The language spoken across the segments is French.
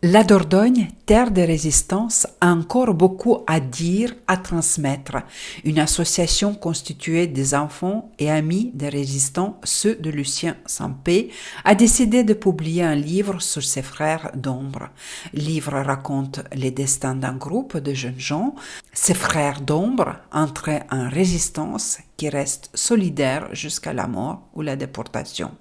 La Dordogne, terre de résistance, a encore beaucoup à dire, à transmettre. Une association constituée des enfants et amis des résistants, ceux de Lucien Sampé, a décidé de publier un livre sur ses frères d'ombre. Le livre raconte les destins d'un groupe de jeunes gens, ces frères d'ombre entrés en résistance qui restent solidaires jusqu'à la mort ou la déportation.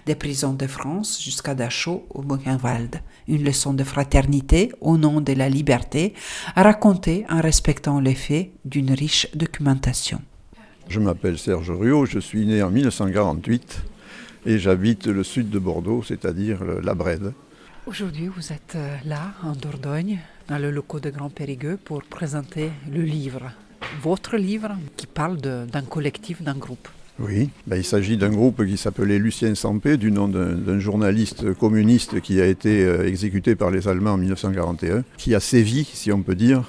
Des prisons de France jusqu'à Dachau ou Buchenwald. Une leçon de fraternité au nom de la liberté, racontée en respectant les faits d'une riche documentation. Je m'appelle Serge Ruot, je suis né en 1948 et j'habite le sud de Bordeaux, c'est-à-dire la Brède. Aujourd'hui, vous êtes là, en Dordogne, dans le locaux de Grand Périgueux, pour présenter le livre. Votre livre qui parle d'un collectif, d'un groupe. Oui, il s'agit d'un groupe qui s'appelait Lucien Sampé, du nom d'un journaliste communiste qui a été exécuté par les Allemands en 1941, qui a sévi, si on peut dire,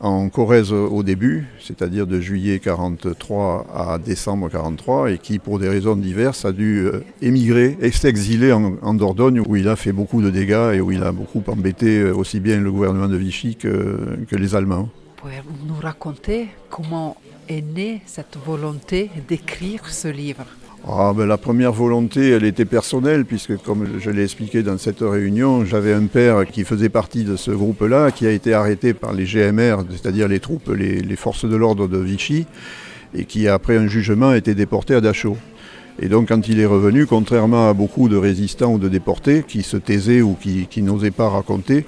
en Corrèze au début, c'est-à-dire de juillet 1943 à décembre 1943, et qui, pour des raisons diverses, a dû émigrer et s'exiler en Dordogne, où il a fait beaucoup de dégâts et où il a beaucoup embêté aussi bien le gouvernement de Vichy que les Allemands. Pouvez-vous nous raconter comment est née cette volonté d'écrire ce livre? La première volonté, elle était personnelle, puisque comme je l'ai expliqué dans cette réunion, j'avais un père qui faisait partie de ce groupe-là, qui a été arrêté par les GMR, c'est-à-dire les troupes, les forces de l'ordre de Vichy, et qui, après un jugement, a été déporté à Dachau. Et donc quand il est revenu, contrairement à beaucoup de résistants ou de déportés qui se taisaient ou qui n'osaient pas raconter,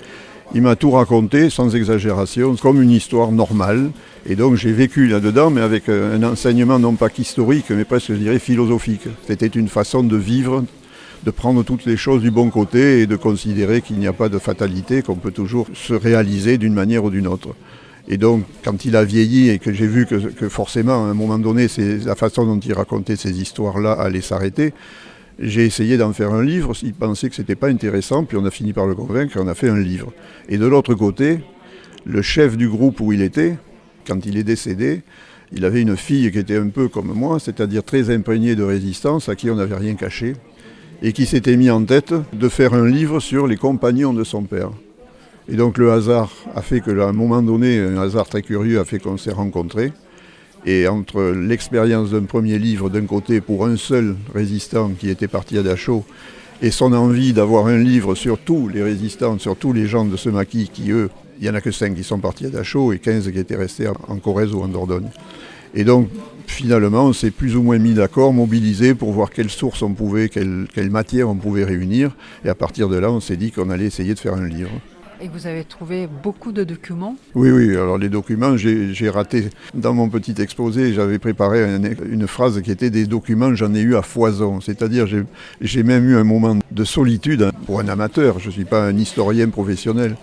il m'a tout raconté, sans exagération, comme une histoire normale. Et donc j'ai vécu là-dedans, mais avec un enseignement non pas qu'historique, mais presque, je dirais, philosophique. C'était une façon de vivre, de prendre toutes les choses du bon côté et de considérer qu'il n'y a pas de fatalité, qu'on peut toujours se réaliser d'une manière ou d'une autre. Et donc, quand il a vieilli et que j'ai vu que forcément, à un moment donné, la façon dont il racontait ces histoires-là allait s'arrêter, j'ai essayé d'en faire un livre. Il pensait que ce n'était pas intéressant, puis on a fini par le convaincre et on a fait un livre. Et de l'autre côté, le chef du groupe où il était, quand il est décédé, il avait une fille qui était un peu comme moi, c'est-à-dire très imprégnée de résistance, à qui on n'avait rien caché, et qui s'était mis en tête de faire un livre sur les compagnons de son père. Et donc le hasard a fait qu'à un moment donné, un hasard très curieux a fait qu'on s'est rencontrés. Et entre l'expérience d'un premier livre d'un côté pour un seul résistant qui était parti à Dachau et son envie d'avoir un livre sur tous les résistants, sur tous les gens de ce maquis qui, eux, il n'y en a que 5 qui sont partis à Dachau et 15 qui étaient restés en Corrèze ou en Dordogne. Et donc, finalement, on s'est plus ou moins mis d'accord, mobilisé pour voir quelles sources on pouvait, quelle matière on pouvait réunir. Et à partir de là, on s'est dit qu'on allait essayer de faire un livre. Et vous avez trouvé beaucoup de documents? Oui, alors les documents, j'ai raté. Dans mon petit exposé, j'avais préparé une phrase qui était « des documents, j'en ai eu à foison ». C'est-à-dire, j'ai même eu un moment de solitude pour un amateur, je ne suis pas un historien professionnel,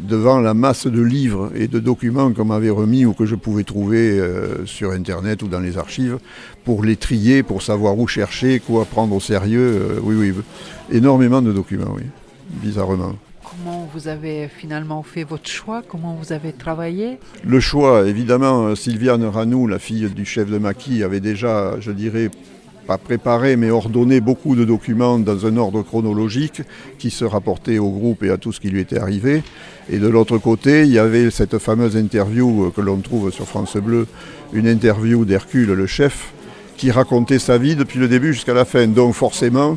devant la masse de livres et de documents qu'on m'avait remis ou que je pouvais trouver sur Internet ou dans les archives, pour les trier, pour savoir où chercher, quoi prendre au sérieux. Oui, énormément de documents, oui, bizarrement. Comment vous avez finalement fait votre choix? Comment vous avez travaillé? Le choix, évidemment, Sylviane Ranou, la fille du chef de maquis, avait déjà, je dirais, pas préparé, mais ordonné beaucoup de documents dans un ordre chronologique qui se rapportait au groupe et à tout ce qui lui était arrivé. Et de l'autre côté, il y avait cette fameuse interview que l'on trouve sur France Bleu, une interview d'Hercule, le chef, qui racontait sa vie depuis le début jusqu'à la fin. Donc forcément,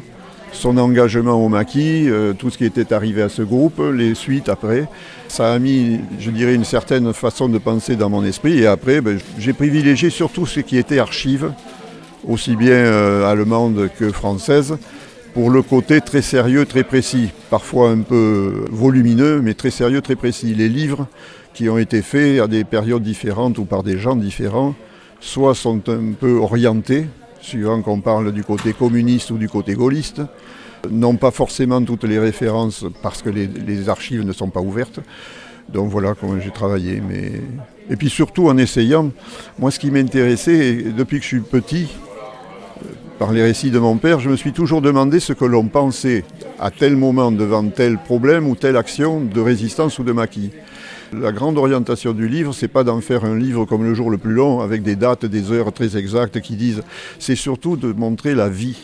son engagement au maquis, tout ce qui était arrivé à ce groupe, les suites après. Ça a mis, je dirais, une certaine façon de penser dans mon esprit. Et après, j'ai privilégié surtout ce qui était archives, aussi bien allemandes que françaises, pour le côté très sérieux, très précis. Parfois un peu volumineux, mais très sérieux, très précis. Les livres qui ont été faits à des périodes différentes ou par des gens différents, soit sont un peu orientés, suivant qu'on parle du côté communiste ou du côté gaulliste, n'ont pas forcément toutes les références parce que les archives ne sont pas ouvertes. Donc voilà comment j'ai travaillé. Et puis surtout en essayant, moi ce qui m'intéressait, depuis que je suis petit, par les récits de mon père, je me suis toujours demandé ce que l'on pensait à tel moment devant tel problème ou telle action de résistance ou de maquis. La grande orientation du livre, c'est pas d'en faire un livre comme Le jour le plus long, avec des dates, des heures très exactes qui disent. C'est surtout de montrer la vie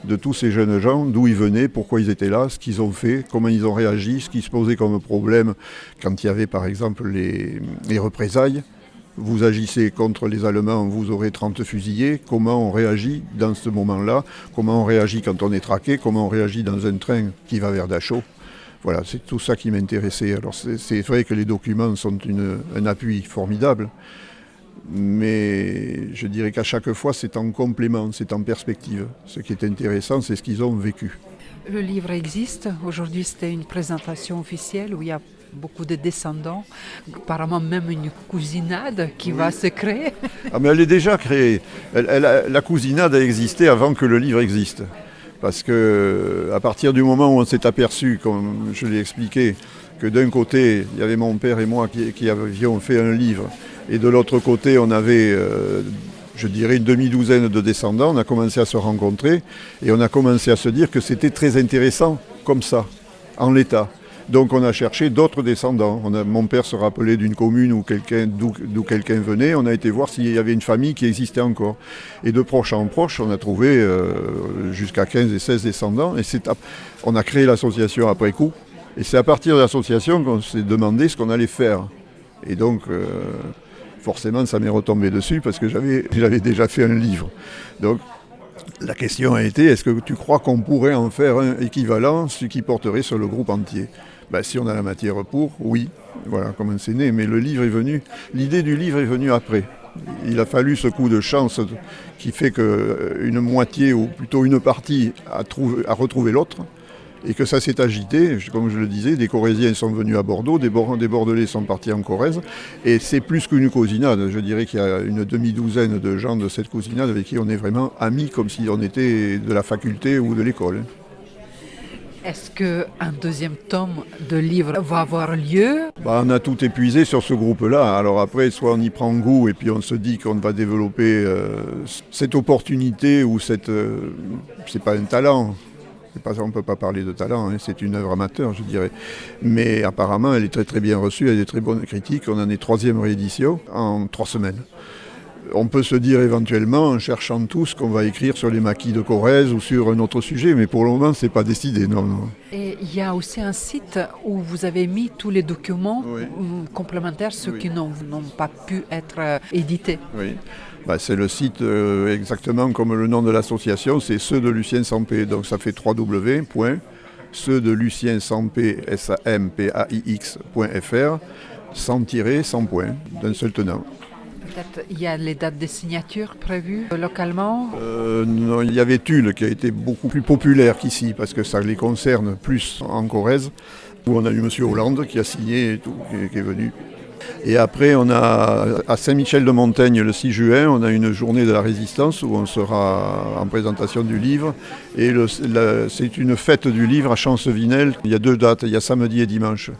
de tous ces jeunes gens, d'où ils venaient, pourquoi ils étaient là, ce qu'ils ont fait, comment ils ont réagi, ce qui se posait comme problème quand il y avait par exemple les représailles. Vous agissez contre les Allemands, vous aurez 30 fusillés. Comment on réagit dans ce moment-là? Comment on réagit quand on est traqué? Comment on réagit dans un train qui va vers Dachau? Voilà, c'est tout ça qui m'intéressait. Alors c'est vrai que les documents sont un appui formidable, mais je dirais qu'à chaque fois c'est en complément, c'est en perspective. Ce qui est intéressant, c'est ce qu'ils ont vécu. Le livre existe. Aujourd'hui, c'était une présentation officielle où il y a beaucoup de descendants, apparemment même une cousinade qui va se créer. Ah mais elle est déjà créée. La cousinade a existé avant que le livre existe. Parce qu'à partir du moment où on s'est aperçu, comme je l'ai expliqué, que d'un côté, il y avait mon père et moi qui avions fait un livre, et de l'autre côté, on avait, je dirais, une demi-douzaine de descendants, on a commencé à se rencontrer, et on a commencé à se dire que c'était très intéressant, comme ça, en l'état. Donc on a cherché d'autres descendants. Mon père se rappelait d'une commune d'où quelqu'un venait. On a été voir s'il y avait une famille qui existait encore. Et de proche en proche, on a trouvé jusqu'à 15 et 16 descendants. Et on a créé l'association après coup. Et c'est à partir de l'association qu'on s'est demandé ce qu'on allait faire. Et donc, forcément, ça m'est retombé dessus parce que j'avais déjà fait un livre. Donc, la question a été, est-ce que tu crois qu'on pourrait en faire un équivalent, ce qui porterait sur le groupe entier? Si on a la matière pour, oui, voilà comment c'est né. Mais le livre est venu, l'idée du livre est venue après. Il a fallu ce coup de chance qui fait qu'une moitié, ou plutôt une partie, a retrouvé l'autre. Et que ça s'est agité, comme je le disais, des Corréziens sont venus à Bordeaux, des Bordelais sont partis en Corrèze, et c'est plus qu'une cousinade. Je dirais qu'il y a une demi-douzaine de gens de cette cousinade avec qui on est vraiment amis, comme si on était de la faculté ou de l'école. Est-ce qu'un deuxième tome de livre va avoir lieu? On a tout épuisé sur ce groupe-là. Alors après, soit on y prend goût et puis on se dit qu'on va développer cette opportunité ou c'est pas un talent. On ne peut pas parler de talent, hein, c'est une œuvre amateur, je dirais. Mais apparemment, elle est très très bien reçue, elle a des très bonnes critiques. On en est 3e réédition en 3 semaines. On peut se dire éventuellement, en cherchant tous, qu'on va écrire sur les maquis de Corrèze ou sur un autre sujet, mais pour le moment, ce n'est pas décidé. Non. Et il y a aussi un site où vous avez mis tous les documents complémentaires, ceux qui n'ont pas pu être édités. Oui. C'est le site exactement comme le nom de l'association, c'est ceux de Lucien Sampé. Donc ça fait www.ceux-de-lucien-sampaix.fr, sans tirer, sans point, d'un seul tenant. Peut-être il y a les dates de signature prévues localement? Non, il y avait Tulle qui a été beaucoup plus populaire qu'ici parce que ça les concerne plus en Corrèze, où on a eu M. Hollande qui a signé et tout, qui est venu. Et après, on a à Saint-Michel-de-Montaigne le 6 juin, on a une journée de la résistance où on sera en présentation du livre. Et c'est une fête du livre à Chancevinel. Il y a 2 dates, il y a samedi et dimanche.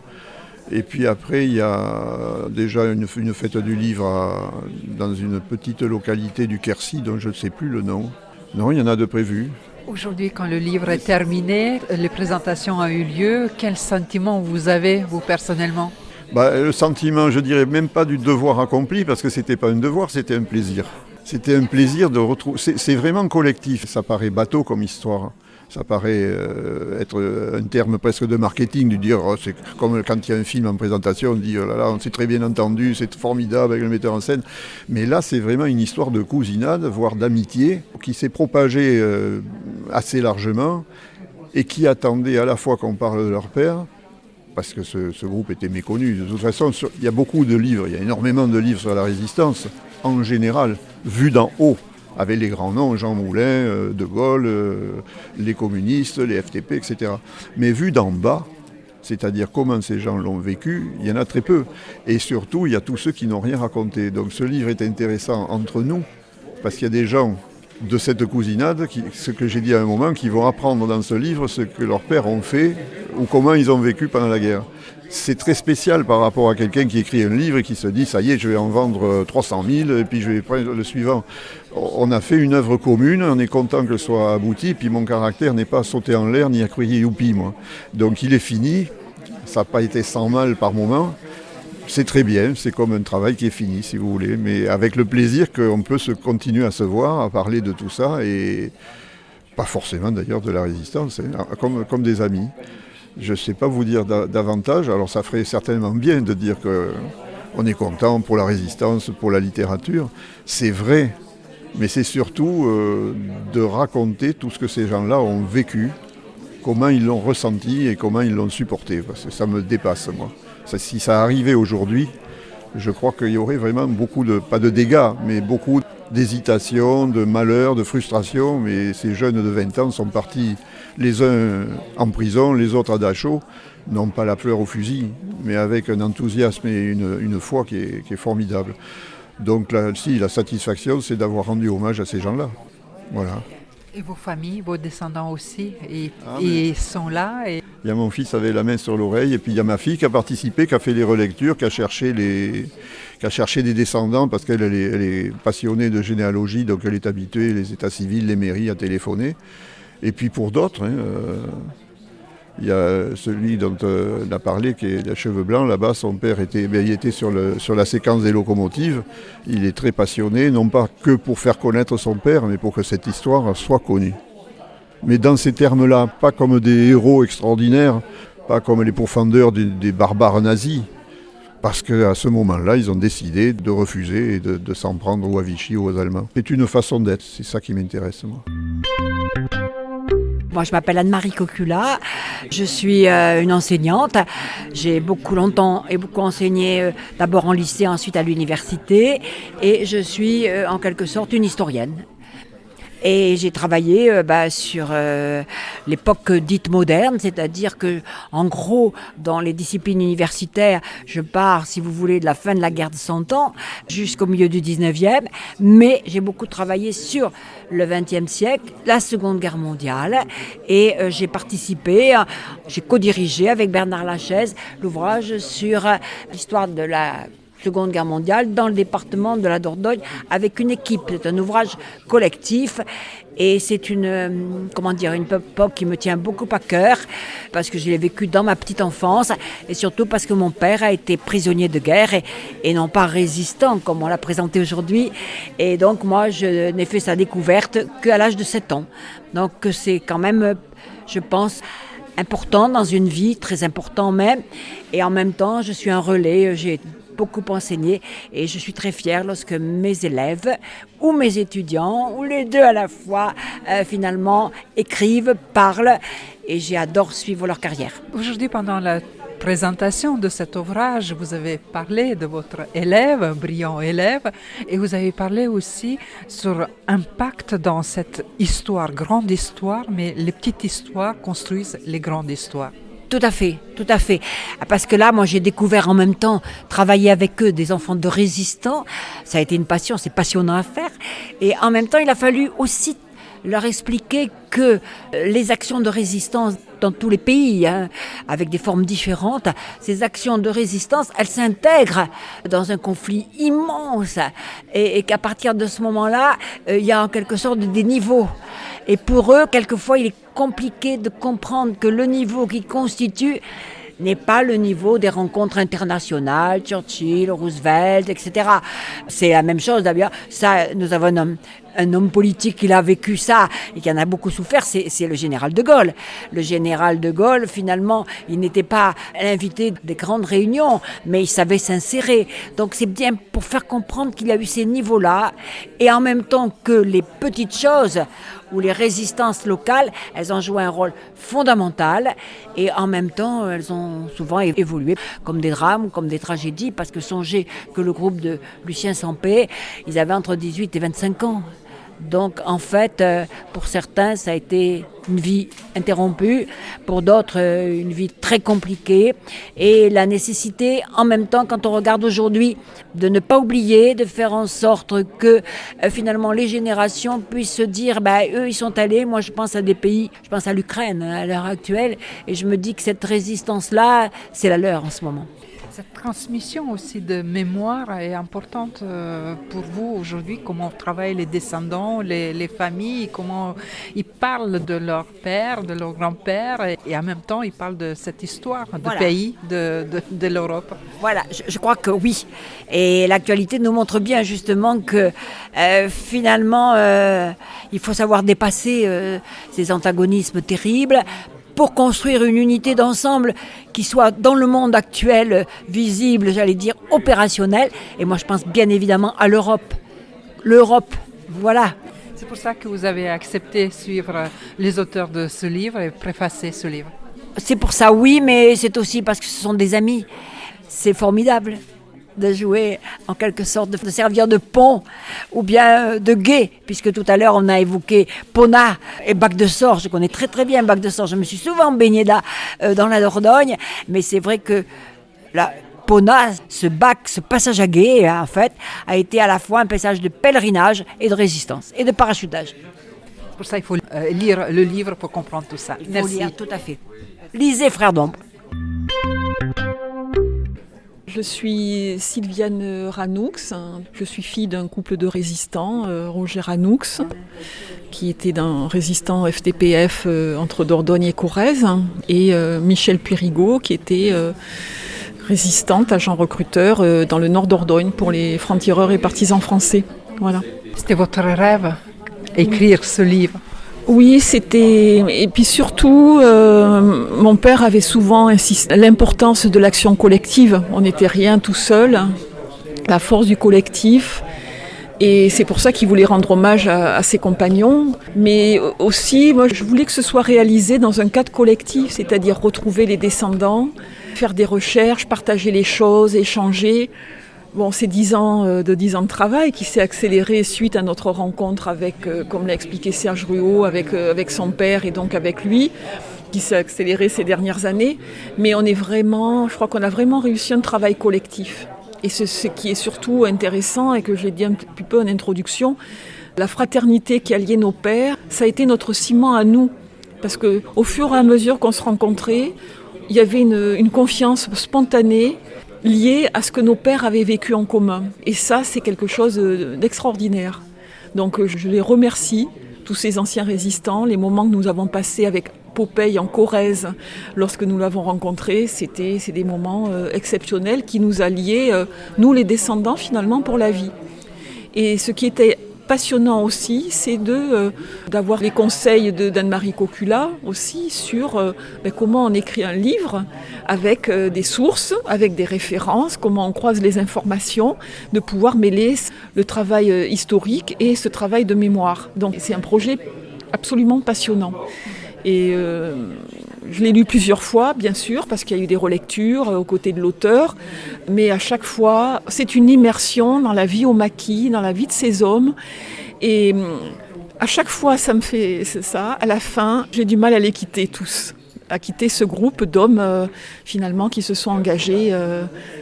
Et puis après, il y a déjà une fête du livre dans une petite localité du Quercy dont je ne sais plus le nom. Non, il y en a 2 prévus. Aujourd'hui, quand le livre est terminé, les présentations ont eu lieu, quel sentiment vous avez, vous personnellement? Le sentiment, je dirais même pas du devoir accompli, parce que c'était pas un devoir, c'était un plaisir. C'était un plaisir de retrouver. C'est vraiment collectif. Ça paraît bateau comme histoire. Ça paraît être un terme presque de marketing, de dire c'est comme quand il y a un film en présentation, on dit oh là là, on s'est très bien entendu, c'est formidable avec le metteur en scène. Mais là, c'est vraiment une histoire de cousinade, voire d'amitié, qui s'est propagée assez largement et qui attendait à la fois qu'on parle de leur père, parce que ce groupe était méconnu. De toute façon, il y a beaucoup de livres, il y a énormément de livres sur la résistance, en général, vus d'en haut, avec les grands noms, Jean Moulin, De Gaulle, les communistes, les FTP, etc. Mais vus d'en bas, c'est-à-dire comment ces gens l'ont vécu, il y en a très peu. Et surtout, il y a tous ceux qui n'ont rien raconté. Donc ce livre est intéressant entre nous, parce qu'il y a des gens de cette cousinade, ce que j'ai dit à un moment, qui vont apprendre dans ce livre ce que leurs pères ont fait ou comment ils ont vécu pendant la guerre. C'est très spécial par rapport à quelqu'un qui écrit un livre et qui se dit « ça y est, je vais en vendre 300 000 et puis je vais prendre le suivant ». On a fait une œuvre commune, on est content qu'elle soit aboutie, puis mon caractère n'est pas à sauter en l'air ni à crier « youpi » moi. Donc il est fini, ça n'a pas été sans mal par moment. C'est très bien, c'est comme un travail qui est fini, si vous voulez, mais avec le plaisir qu'on peut continuer à se voir, à parler de tout ça et Pas forcément d'ailleurs de la résistance, hein, comme des amis. Je ne sais pas vous dire davantage, alors ça ferait certainement bien de dire qu'on est content pour la résistance, pour la littérature. C'est vrai, mais c'est surtout de raconter tout ce que ces gens-là ont vécu, comment ils l'ont ressenti et comment ils l'ont supporté. Parce que ça me dépasse, moi. Si ça arrivait aujourd'hui, je crois qu'il y aurait vraiment beaucoup pas de dégâts, mais beaucoup d'hésitation, de malheur, de frustration. Mais ces jeunes de 20 ans sont partis les uns en prison, les autres à Dachau, non pas la fleur au fusil, mais avec un enthousiasme et une foi qui est formidable. Donc là, si, la satisfaction, c'est d'avoir rendu hommage à ces gens-là. Voilà. Et vos familles, vos descendants aussi, ils sont là. Il y a mon fils avec la main sur l'oreille, et puis il y a ma fille qui a participé, qui a fait les relectures, qui a cherché des descendants, parce qu'elle est passionnée de généalogie, donc elle est habituée, les états civils, les mairies, à téléphoner. Et puis pour d'autres, il y a celui dont on a parlé, qui est les cheveux blancs, là-bas, son père il était sur la séquence des locomotives. Il est très passionné, non pas que pour faire connaître son père, mais pour que cette histoire soit connue. Mais dans ces termes-là, pas comme des héros extraordinaires, pas comme les pourfendeurs des barbares nazis, parce qu'à ce moment-là, ils ont décidé de refuser et de s'en prendre ou à Vichy ou aux Allemands. C'est une façon d'être, c'est ça qui m'intéresse, moi. Moi, je m'appelle Anne-Marie Cocula, je suis une enseignante. J'ai beaucoup longtemps et beaucoup enseigné, d'abord en lycée, ensuite à l'université. Et je suis en quelque sorte une historienne. Et j'ai travaillé sur l'époque dite moderne, c'est-à-dire que, en gros, dans les disciplines universitaires, je pars, si vous voulez, de la fin de la guerre de 100 ans jusqu'au milieu du 19e, mais j'ai beaucoup travaillé sur le 20e siècle, la Seconde Guerre mondiale, et j'ai participé, j'ai co-dirigé avec Bernard Lachaise l'ouvrage sur l'histoire de la Seconde Guerre mondiale dans le département de la Dordogne avec une équipe. C'est un ouvrage collectif et c'est une époque qui me tient beaucoup à cœur parce que je l'ai vécu dans ma petite enfance et surtout parce que mon père a été prisonnier de guerre et non pas résistant comme on l'a présenté aujourd'hui. Et donc moi, je n'ai fait sa découverte qu'à l'âge de 7 ans. Donc c'est quand même, je pense, important dans une vie, très important même. Et en même temps, je suis un relais, j'ai beaucoup enseigné et je suis très fière lorsque mes élèves ou mes étudiants ou les deux à la fois finalement écrivent, parlent et j'adore suivre leur carrière. Aujourd'hui, pendant la présentation de cet ouvrage, vous avez parlé de votre élève, brillant élève, et vous avez parlé aussi sur l'impact dans cette histoire, grande histoire, mais les petites histoires construisent les grandes histoires. Tout à fait. Parce que là, moi, j'ai découvert en même temps, travailler avec eux, des enfants de résistants. Ça a été une passion, c'est passionnant à faire. Et en même temps, il a fallu aussi leur expliquer que les actions de résistance dans tous les pays, avec des formes différentes, ces actions de résistance, elles s'intègrent dans un conflit immense et qu'à partir de ce moment-là, il y a en quelque sorte des niveaux. Et pour eux, quelquefois, il est compliqué de comprendre que le niveau qui constitue n'est pas le niveau des rencontres internationales, Churchill, Roosevelt, etc. C'est la même chose d'ailleurs. Ça, nous avons un homme politique qui a vécu ça et qui en a beaucoup souffert, c'est le général de Gaulle. Le général de Gaulle, finalement, il n'était pas l'invité des grandes réunions, mais il savait s'insérer. Donc c'est bien pour faire comprendre qu'il y a eu ces niveaux-là et en même temps que les petites choses où les résistances locales, elles ont joué un rôle fondamental et en même temps, elles ont souvent évolué comme des drames ou comme des tragédies parce que songez que le groupe de Lucien Sampé, ils avaient entre 18 et 25 ans. Donc en fait, pour certains, ça a été une vie interrompue, pour d'autres, une vie très compliquée. Et la nécessité, en même temps, quand on regarde aujourd'hui, de ne pas oublier, de faire en sorte que finalement les générations puissent se dire, eux, ils sont allés, moi je pense à des pays, je pense à l'Ukraine à l'heure actuelle, et je me dis que cette résistance-là, c'est la leur en ce moment. Cette transmission aussi de mémoire est importante pour vous aujourd'hui, comment travaillent les descendants, les familles, comment ils parlent de leur père, de leur grand-père et en même temps ils parlent de cette histoire de pays, de l'Europe. Voilà, je crois que oui. Et l'actualité nous montre bien justement que finalement il faut savoir dépasser ces antagonismes terribles pour construire une unité d'ensemble qui soit dans le monde actuel visible, j'allais dire opérationnelle. Et moi je pense bien évidemment à l'Europe. L'Europe, voilà. C'est pour ça que vous avez accepté de suivre les auteurs de ce livre et préfacer ce livre. C'est pour ça oui, mais c'est aussi parce que ce sont des amis. C'est formidable de jouer en quelque sorte, de servir de pont ou bien de guet, puisque tout à l'heure on a évoqué Pona et Bac de Sort. Je connais très très bien Bac de Sort, je me suis souvent baignée là dans la Dordogne, mais c'est vrai que la Pona, ce bac, ce passage à guet en fait, a été à la fois un passage de pèlerinage et de résistance et de parachutage. Pour ça il faut lire le livre pour comprendre tout ça. Merci. Lire, tout à fait. Lisez Frères d'Ombre. Je suis Sylviane Ranoux, je suis fille d'un couple de résistants, Roger Ranoux, qui était un résistant FDPF entre Dordogne et Corrèze, et Michel Périgaud, qui était résistante, agent recruteur dans le nord Dordogne pour les francs-tireurs et partisans français. Voilà. C'était votre rêve, écrire ce livre? Oui, c'était... Et puis surtout, mon père avait souvent insisté sur l'importance de l'action collective. On n'était rien tout seul, la force du collectif. Et c'est pour ça qu'il voulait rendre hommage à ses compagnons. Mais aussi, moi, je voulais que ce soit réalisé dans un cadre collectif, c'est-à-dire retrouver les descendants, faire des recherches, partager les choses, échanger. Bon, c'est 10 ans de travail qui s'est accéléré suite à notre rencontre avec, comme l'a expliqué Serge Ruot, avec son père et donc avec lui, qui s'est accéléré ces dernières années. Mais je crois qu'on a vraiment réussi un travail collectif. Et ce qui est surtout intéressant, et que j'ai dit un petit peu en introduction, la fraternité qui a lié nos pères, ça a été notre ciment à nous. Parce qu'au fur et à mesure qu'on se rencontrait, il y avait une confiance spontanée, lié à ce que nos pères avaient vécu en commun. Et ça, c'est quelque chose d'extraordinaire. Donc je les remercie, tous ces anciens résistants, les moments que nous avons passés avec Popeye en Corrèze, lorsque nous l'avons rencontré, c'est des moments exceptionnels qui nous a liés, nous les descendants, finalement, pour la vie. Et ce qui était passionnant aussi, c'est d'avoir les conseils d'Anne-Marie Cocula aussi sur comment on écrit un livre avec des sources, avec des références, comment on croise les informations, de pouvoir mêler le travail historique et ce travail de mémoire. Donc c'est un projet absolument passionnant. Et je l'ai lu plusieurs fois, bien sûr, parce qu'il y a eu des relectures aux côtés de l'auteur. Mais à chaque fois, c'est une immersion dans la vie au maquis, dans la vie de ces hommes. Et à chaque fois, ça me fait ça. À la fin, j'ai du mal à les quitter tous. À quitter ce groupe d'hommes, finalement, qui se sont engagés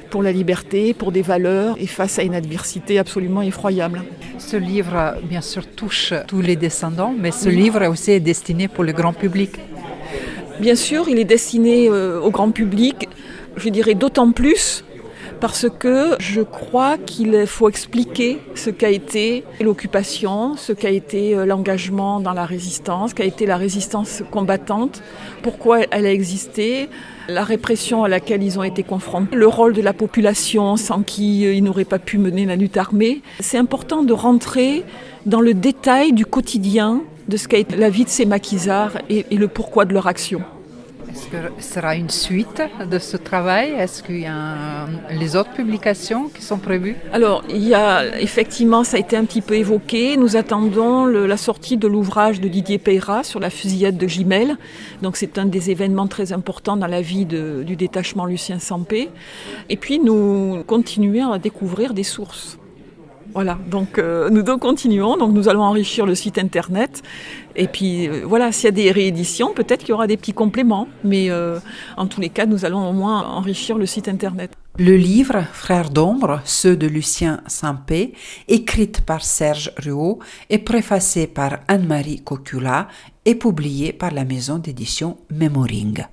pour la liberté, pour des valeurs, et face à une adversité absolument effroyable. Ce livre, bien sûr, touche tous les descendants, mais ce livre aussi est destiné pour le grand public. Bien sûr, il est destiné au grand public, je dirais d'autant plus parce que je crois qu'il faut expliquer ce qu'a été l'occupation, ce qu'a été l'engagement dans la résistance, qu'a été la résistance combattante, pourquoi elle a existé, la répression à laquelle ils ont été confrontés, le rôle de la population sans qui ils n'auraient pas pu mener la lutte armée. C'est important de rentrer dans le détail du quotidien de ce qu'a été la vie de ces maquisards et le pourquoi de leur action. Est-ce que ce sera une suite de ce travail? Est-ce qu'il y a les autres publications qui sont prévues? Alors, il y a effectivement, ça a été un petit peu évoqué. Nous attendons la sortie de l'ouvrage de Didier Peyrat sur la fusillade de Gimel. Donc, c'est un des événements très importants dans la vie du détachement Lucien Sampé. Et puis, nous continuons à découvrir des sources. Voilà, donc nous continuons, donc nous allons enrichir le site internet et puis voilà, s'il y a des rééditions, peut-être qu'il y aura des petits compléments, mais en tous les cas, nous allons au moins enrichir le site internet. Le livre Frères d'Ombre, ceux de Lucien Sampé, écrite par Serge Ruot et préfacé par Anne-Marie Cocula, est publié par la maison d'édition Memoring.